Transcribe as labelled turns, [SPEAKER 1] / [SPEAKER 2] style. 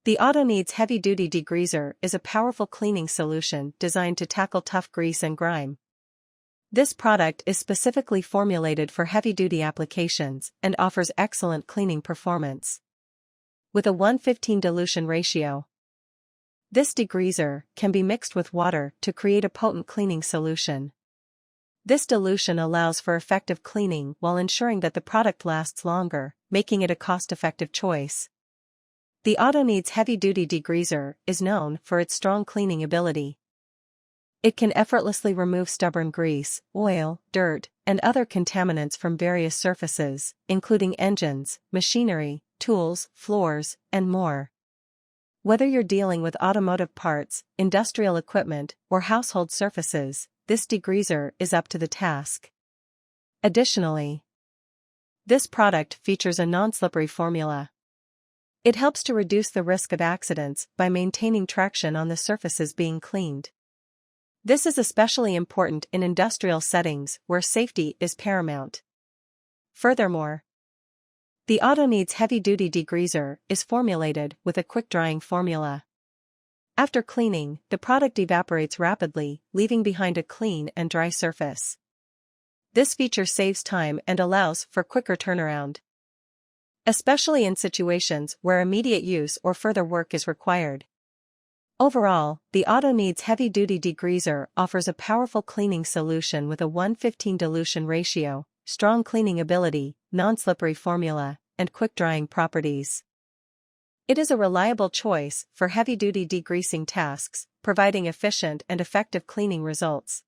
[SPEAKER 1] The Autoneedz Heavy Duty Degreaser is a powerful cleaning solution designed to tackle tough grease and grime. This product is specifically formulated for heavy-duty applications and offers excellent cleaning performance. With a 1:15 dilution ratio, this degreaser can be mixed with water to create a potent cleaning solution. This dilution allows for effective cleaning while ensuring that the product lasts longer, making it a cost-effective choice. The Autoneedz Heavy Duty Degreaser is known for its strong cleaning ability. It can effortlessly remove stubborn grease, oil, dirt, and other contaminants from various surfaces, including engines, machinery, tools, floors, and more. Whether you're dealing with automotive parts, industrial equipment, or household surfaces, this degreaser is up to the task. Additionally, this product features a non-slippery formula. It helps to reduce the risk of accidents by maintaining traction on the surfaces being cleaned. This is especially important in industrial settings where safety is paramount. Furthermore, the Autoneedz Heavy Duty Degreaser is formulated with a quick-drying formula. After cleaning, the product evaporates rapidly, leaving behind a clean and dry surface. This feature saves time and allows for quicker turnaround, especially in situations where immediate use or further work is required. Overall, the Autoneedz Heavy Duty Degreaser offers a powerful cleaning solution with a 1:15 dilution ratio, strong cleaning ability, non-slippery formula, and quick-drying properties. It is a reliable choice for heavy-duty degreasing tasks, providing efficient and effective cleaning results.